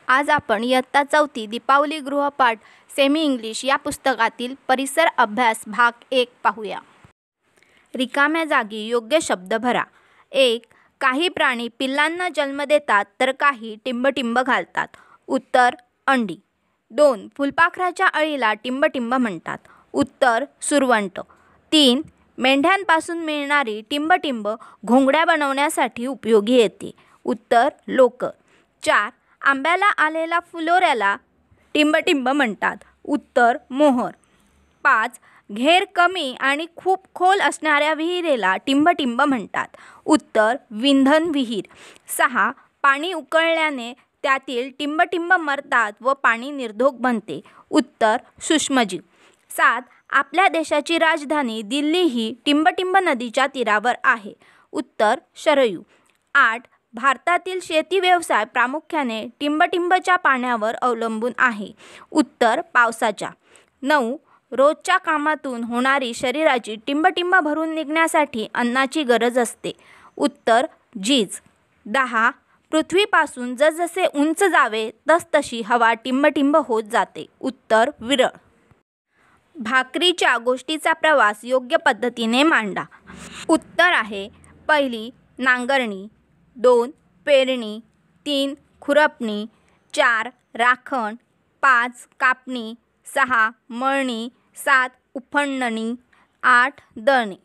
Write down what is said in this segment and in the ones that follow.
आज आपण इयत्ता 4 दीपावली गृहपाठ सेमी इंग्लिश या पुस्तकातील परिसर अभ्यास भाग 1 पाहूया. रिकाम्या जागी योग्य शब्द भरा. 1. काही प्राणी पिल्लांना जन्म देतात तर काही टिंबटिंब घालतात. उत्तर अंडी. 2. फुलपाखराच्या अळीला टिंबटिंब म्हणतात. उत्तर सुरवंट. 3. मेंढ्यांपासून मिळणारी टिंबटिंब घोंगड्या बनवण्यासाठी उपयोगी येते. उत्तर लोकर. 4. आंब्याला आलेला फुलोऱ्याला टिंबटिंब म्हणतात. उत्तर मोहर. 5. घेर कमी आणि खूप खोल असणाऱ्या विहिरीला टिंबटिंब म्हणतात. उत्तर विंधन विहीर. 6. पाणी उकळल्याने त्यातील टिंबटिंब मरतात व पाणी निर्धोक बनते. उत्तर सूक्ष्मजीव. 7. आपल्या देशाची राजधानी दिल्ली ही टिंबटिंब नदीच्या तीरावर आहे. उत्तर शरयू. 8. भारतातील शेती व्यवसाय प्रामुख्याने टिंबटिंबच्या पाण्यावर अवलंबून आहे. उत्तर पावसाच्या. 9. रोजच्या कामातून होणारी शरीराची टिंबटिंब भरून निघण्यासाठी अन्नाची गरज असते. उत्तर झीज. 10. पृथ्वीपासून जसजसे उंच जावे तसतशी हवा टिंबटिंब होत जाते. उत्तर विरळ. भाकरीच्या गोष्टीचा प्रवास योग्य पद्धतीने मांडा. उत्तर आहे. 1. नांगरणी. 2. पेरणी. 3. खुरपणी. 4. राखण. 5. कापणी. 6. मळणी. 7. उफणणी. 8. दळणे.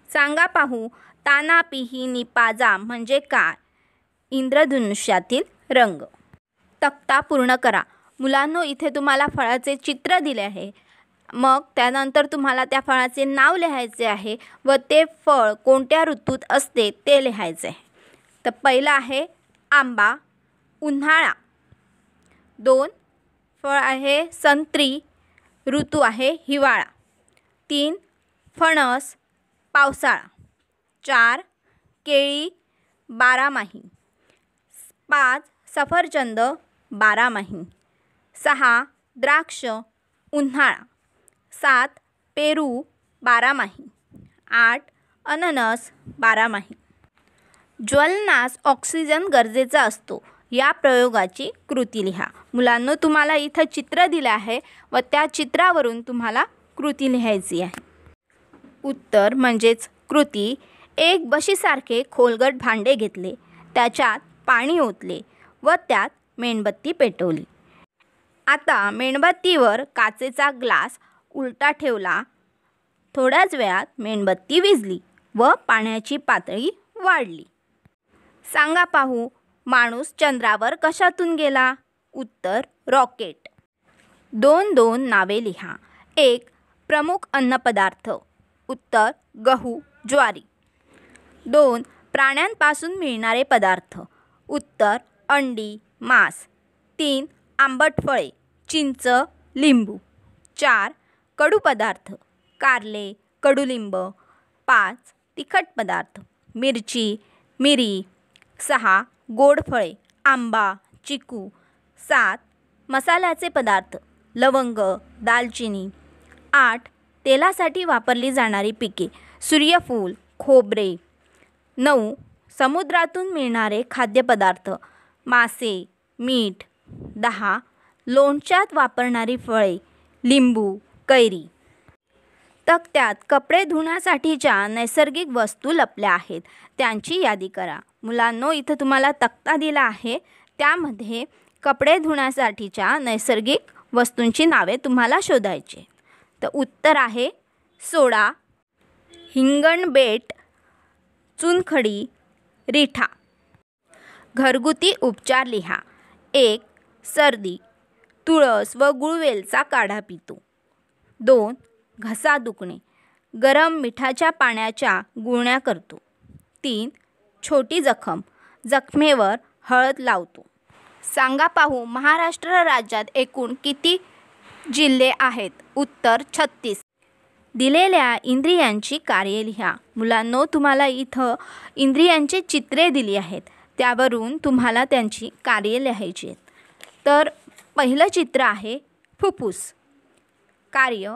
सांगा पाहू ताना पिही पाजा म्हणजे काय? इंद्रधनुष्यातील रंग. तक्ता पूर्ण करा. मुलांनो, इथे तुम्हाला फळाचे चित्र दिले आहे. मग त्यानंतर तुम्हाला त्या फळाचे नाव लिहायचे आहे व ते फळ कोणत्या ऋतूत असते ते लिहायचे आहे. तर पहिला आहे आंबा, उन्हाळा. 2. फळ आहे संत्री, ऋतू आहे हिवाळा. 3. फणस, पावसाळा. 4. केळी, बारामाही. 5. सफरचंद, बारामाही. 6. द्राक्ष, उन्हाळा. 7. पेरू, बारामाही. 8. अननस, बारामाही. ज्वलनास ऑक्सिजन गरजेचा असतो. या प्रयोगाची कृती लिहा. मुलांनो, तुम्हाला इथं चित्र दिलं आहे व त्या चित्रावरून तुम्हाला कृती लिहायची आहे. उत्तर म्हणजेच कृती. एक बशीसारखे खोलगट भांडे घेतले, त्याच्यात पाणी ओतले व त्यात मेणबत्ती पेटवली. आता मेणबत्तीवर काचेचा ग्लास उलटा ठेवला. थोड्याच वेळात मेणबत्ती विझली व पाण्याची पातळी वाढली. सांगा पाहू माणूस चंद्रावर कशातून गेला? उत्तर रॉकेट. 2 नावे लिहा. 1. प्रमुख अन्नपदार्थ. उत्तर गहू, ज्वारी. 2. प्राण्यांपासून मिळणारे पदार्थ. उत्तर अंडी, मांस. 3. आंबट फळे, चिंच, लिंबू. 4. कडू पदार्थ, कारले, कडुलिंब. 5. तिखट पदार्थ, मिरची, मिरी. 6. गोड फळे, आंबा, चिकू. 7. मसाल्याचे पदार्थ, लवंग, दालचिनी. 8. तेलासाठी वापरली जाणारी पिके, सूर्यफूल, खोबरे. 9. समुद्रातून मिळणारे खाद्यपदार्थ, मासे, मीठ. 10. लोणच्यात वापरणारी फळे, लिंबू, कैरी. तक्त्यात कपडे धुण्यासाठीच्या नैसर्गिक वस्तू लपल्या आहेत, त्यांची यादी करा. मुलांनो, इथं तुम्हाला तक्ता दिला आहे, त्यामध्ये कपडे धुण्यासाठीच्या नैसर्गिक वस्तूंची नावे तुम्हाला शोधायची. तर उत्तर आहे सोडा, हिंगणबेट, चुनखडी, रिठा. घरगुती उपचार लिहा. 1. सर्दी, तुळस व गुळवेलचा काढा पितो. 2. घसा दुखणे, गरम मिठाच्या पाण्याच्या गुळण्या करतो. 3. छोटी जखम, जखमेवर हळद लावतो. सांगा पाहू महाराष्ट्र राज्यात एकूण किती जिल्हे आहेत? उत्तर 36. दिलेल्या इंद्रियांची कार्ये लिहा. मुलांनो, तुम्हाला इथं इंद्रियांची चित्रे दिली आहेत, त्यावरून तुम्हाला त्यांची कार्ये लिहायची आहेत. तर पहिलं चित्र आहे फुफ्फुस. कार्य,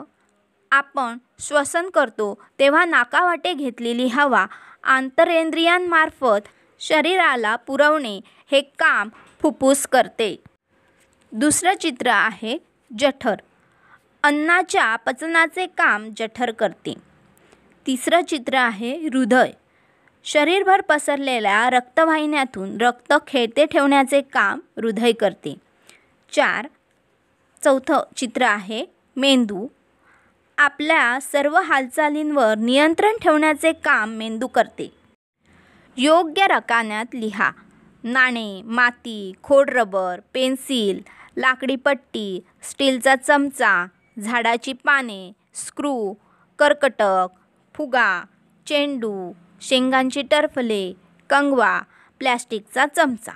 आपण श्वसन करतो तेव्हा नाकावाटे घेतलेली हवा आंतरेंद्रियांमार्फत शरीराला पुरवणे हे काम फुफ्फुस करते. दुसरं चित्र आहे जठर. अन्नाच्या पचनाचे काम जठर करते. तिसरं चित्र आहे हृदय. शरीरभर पसरलेल्या रक्तवाहिन्यातून रक्त खेळते ठेवण्याचे काम हृदय करते. चौथं चित्र आहे मेंदू. आपल्या सर्व हालचालींवर नियंत्रण ठेवण्याचे काम मेंदू करते. योग्य रकान्यात लिहा. नाणे, माती, खोडरबर, पेन्सिल, लाकडी पट्टी, स्टीलचा चमचा, झाडाची पाने, स्क्रू, कर्कटक, फुगा, चेंडू, शेंगांची टरफले, कंगवा, प्लॅस्टिकचा चमचा.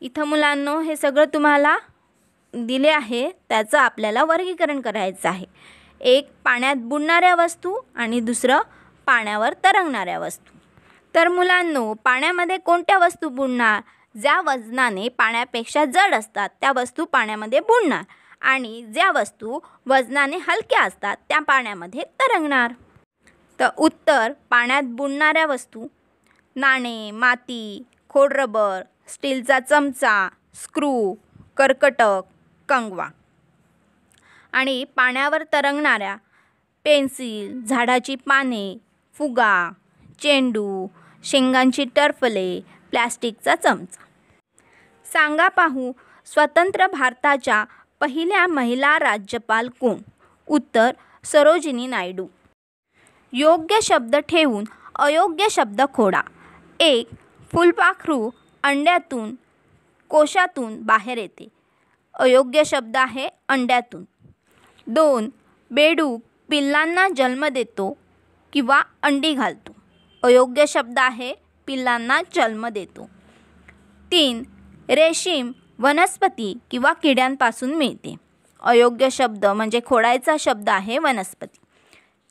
इथं मुलांनो हे सगळं तुम्हाला दिले आहे, त्याचं आपल्याला वर्गीकरण करायचं आहे. एक पाण्यात बुडणाऱ्या वस्तू आणि दुसरं पाण्यावर तरंगणाऱ्या वस्तू. तर मुलांनो, पाण्यामध्ये कोणत्या वस्तू बुडणार? ज्या वजनाने पाण्यापेक्षा जड असतात त्या वस्तू पाण्यामध्ये बुडणार आणि ज्या वस्तू वजनाने हलक्या असतात त्या पाण्यामध्ये तरंगणार. तर उत्तर पाण्यात बुडणाऱ्या वस्तू नाणे, माती, खोडरबर, स्टीलचा चमचा, स्क्रू, कर्कटक, कंगवा. आणि पाण्यावर तरंगणाऱ्या पेन्सिल, झाडाची पाने, फुगा, चेंडू, शेंगांची टरफले, प्लॅस्टिकचा चमचा. सांगा पाहू, स्वतंत्र भारताच्या पहिल्या महिला राज्यपाल कोण? उत्तर सरोजिनी नायडू. योग्य शब्द ठेवून अयोग्य शब्द खोडा. 1. फुलपाखरू अंड्यातून कोशातून बाहेर येते. अयोग्य शब्द आहे अंड्यातून. 2. बेडूक पिल्लांना जन्म देतो किंवा अंडी घालतो. अयोग्य शब्द आहे पिल्लांना जन्म देतो. 3. रेशीम वनस्पती किंवा किड्यांपासून मिळते. अयोग्य शब्द म्हणजे खोडायचा शब्द आहे वनस्पती.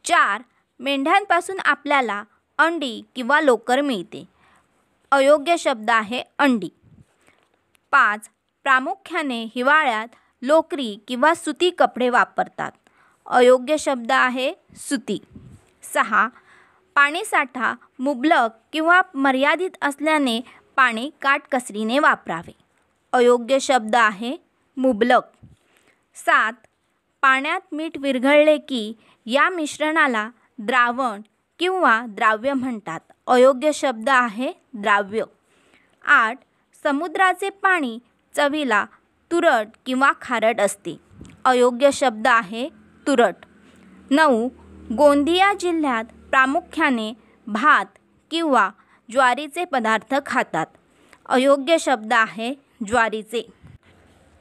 4. मेंढ्यांपासून आपल्याला अंडी किंवा लोकर मिळते. अयोग्य शब्द आहे अंडी. 5. प्रामुख्याने हिवाळ्यात लोकरी किंवा सुती कपडे वापरतात. अयोग्य शब्द आहे सुती. 6. पाणीसाठा मुबलक किंवा मर्यादित असल्याने पाणी काटकसरीने वापरावे. अयोग्य शब्द आहे मुबलक. 7. पाण्यात मीठ विरघळले की या मिश्रणाला द्रावण किंवा द्राव्य म्हणतात. अयोग्य शब्द आहे द्राव्य. 8. समुद्राचे पाणी चवीला तुरट किंवा खारट असते. अयोग्य शब्द आहे तुरट. 9. गोंदिया जिल्ह्यात प्रामुख्याने भात किंवा ज्वारीचे पदार्थ खातात. अयोग्य शब्द आहे ज्वारीचे.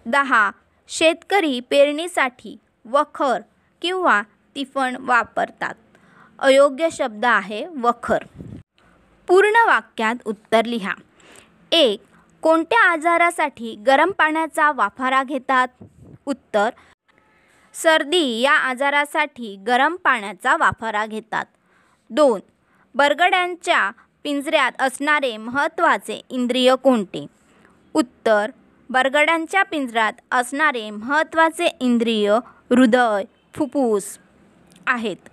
10. शेतकरी पेरणीसाठी वखर किंवा तिफण वापरतात. अयोग्य शब्द आहे वखर. पूर्ण वाक्यात उत्तर लिहा. 1. कोणत्या आजारासाठी गरम पाण्याचा वाफारा घेतात? उत्तर सर्दी या आजारासाठी गरम पाण्याचा वाफारा घेतात. 2. बरगड्यांच्या पिंजऱ्यात असणारे महत्त्वाचे इंद्रिय कोणते? उत्तर बरगड्यांच्या पिंजऱ्यात असणारे महत्त्वाचे इंद्रिय हृदय, फुफ्फुस आहेत.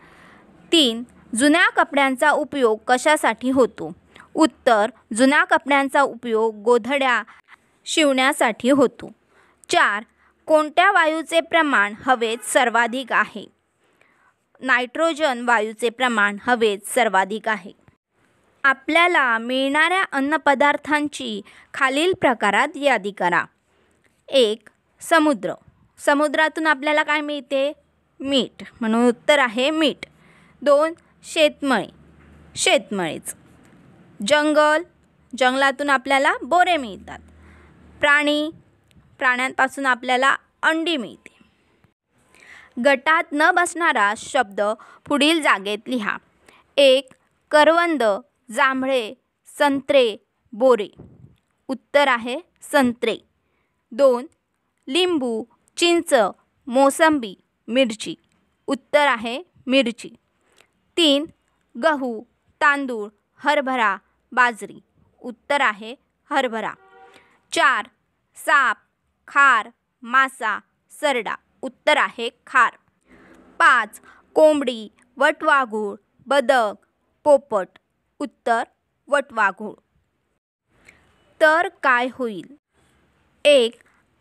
3. जुन्या कपड्यांचा उपयोग कशासाठी होतो? उत्तर जुन्या कपड्यांचा उपयोग गोधड्या शिवण्यासाठी होतो. 4. कोणत्या वायूचे प्रमाण हवेत सर्वाधिक आहे? नायट्रोजन वायूचे प्रमाण हवेत सर्वाधिक आहे. आपल्याला मिळणाऱ्या अन्नपदार्थांची खालील प्रकारात यादी करा. 1. समुद्र. समुद्रातून आपल्याला काय मिळते? मीठ, म्हणून उत्तर आहे मीठ. 2. शेतमळे, शेतमळेच. जंगल, जंगलातून आपल्याला बोरे मिळतात. प्राणी, प्राण्यांपासून आपल्याला अंडी मिळते. गटात न बसणारा शब्द पुढील जागेत लिहा. 1. करवंद, जांभळे, संत्रे, बोरे. उत्तर आहे संत्रे. 2. लिंबू, चिंच, मोसंबी, मिरची. उत्तर आहे मिरची. 3. गहू, तांदूळ, हरभरा, बाजरी. उत्तर आहे हरभरा. 4. साप, खार, मासा, सरडा. उत्तर आहे खार. 5. कोंबडी, वटवाघूळ, बदक, पोपट. उत्तर वटवाघूळ. तर काय होईल? 1.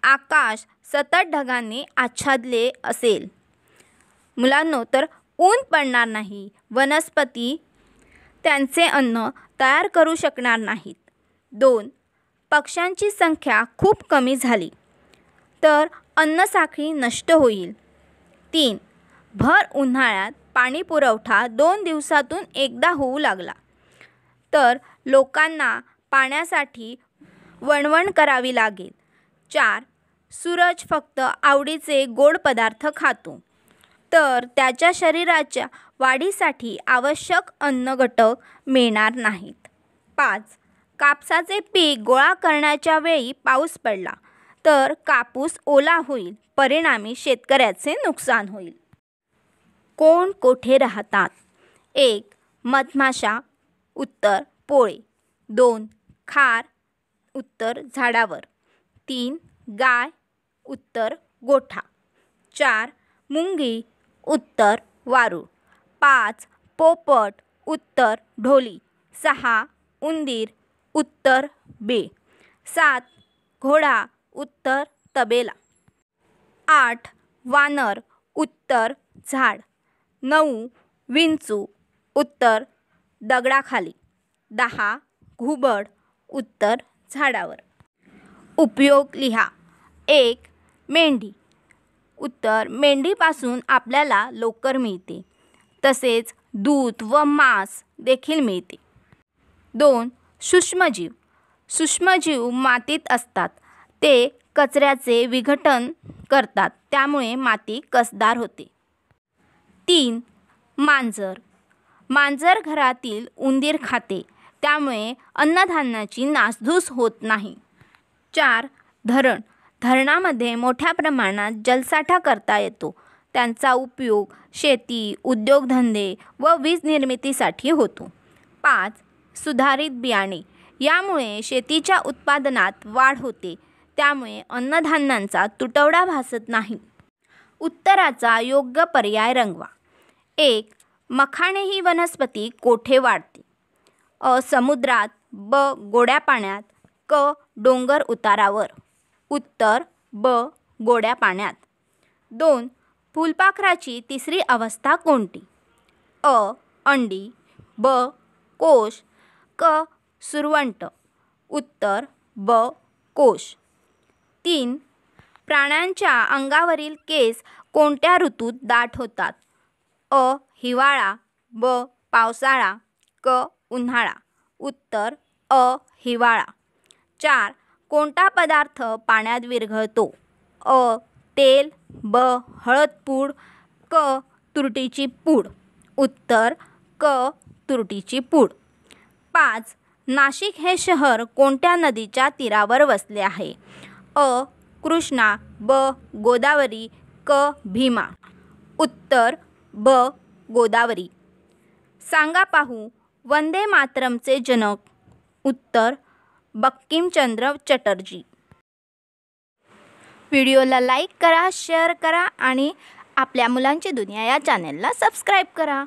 आकाश सतत ढगांनी आच्छादले असेल. मुलांनो, तर ऊन पडणार नाही. वनस्पती त्यांचे अन्न तयार करू शकणार नाहीत. 2. पक्ष्यांची संख्या खूप कमी झाली तर अन्नसाखळी नष्ट होईल. 3. भर उन्हाळ्यात पाणी पुरवठा 2 दिवसातून एकदा होऊ लागला तर लोकांना पाण्यासाठी वणवण करावी लागेल. 4. सूरज फक्त आवडीचे गोड पदार्थ खातो तर त्याच्या शरीराच्या वाढीसाठी आवश्यक अन्न घटक मिळणार नाहीत. 5. कापसाचे पीक गोळा करण्याच्या वेळी पाऊस पडला तर कापूस ओला होईल, परिणामी शेतकऱ्याचे नुकसान होईल. कोण कोठे राहतात? 1. मधमाशा, उत्तर पोळे. 2. खार, उत्तर झाडावर. 3. गाय, उत्तर गोठा. 4. मुंगी, उत्तर वारूळ. 5. पोपट, उत्तर ढोली. 6. उंदीर, उत्तर बिळ. 7. घोडा, उत्तर तबेला. 8. वानर, उत्तर झाड. 9. विंचू, उत्तर दगडाखाली. 10. घुबड, उत्तर झाडावर. उपयोग लिहा. 1. मेंढी, उत्तर मेंढीपासून आपल्याला लोकर मिळते, तसेच दूध व मांस देखील मिळते. 2. सूक्ष्मजीव, सूक्ष्मजीव मातीत असतात. ते कचऱ्याचे विघटन करतात, त्यामुळे माती कसदार होते. 3. मांजर, मांजर घरातील उंदीर खाते, त्यामुळे अन्नधान्याची नासधूस होत नाही. 4. धरण, धरणामध्ये मोठ्या प्रमाणात जलसाठा करता येतो. त्यांचा उपयोग शेती, उद्योगधंदे व वीज निर्मितीसाठी होतो. 5. सुधारित बियाणे, यामुळे शेतीच्या उत्पादनात वाढ होते, त्यामुळे अन्नधान्यांचा तुटवडा भासत नाही. उत्तराचा योग्य पर्याय रंगवा. 1. मखाणे ही वनस्पती कोठे वाढते? अ. समुद्रात. ब. गोड्या पाण्यात. क. डोंगर उतारावर. उत्तर ब. गोड्या पाण्यात. 2. फुलपाखराची तिसरी अवस्था कोणती? अ. अंडी. ब. कोश. क. सुरवंट. उत्तर ब. कोश. 3. प्राण्यांच्या अंगावरील केस कोणत्या ऋतूत दाट होतात? अ. हिवाळा. ब. पावसाळा. क. उन्हाळा. उत्तर अ. हिवाळा. 4. कोणता पदार्थ पाण्यात विरघळतो? अ. तेल. ब. हळद पूड. क. तुरटीची पूड. उत्तर क. तुरटीची पूड. 5. नाशिक हे शहर कोणत्या नदीच्या तीरावर वसले आहे? अ. कृष्णा. ब. गोदावरी. क. भीमा. उत्तर ब. गोदावरी. सांगा पाहू, वंदे मातरमचे जनक? उत्तर बंकिमचंद्र चटर्जी. व्हिडिओला लाईक करा, शेअर करा आणि आपल्या मुलांची दुनिया या चॅनेलला सबस्क्राईब करा.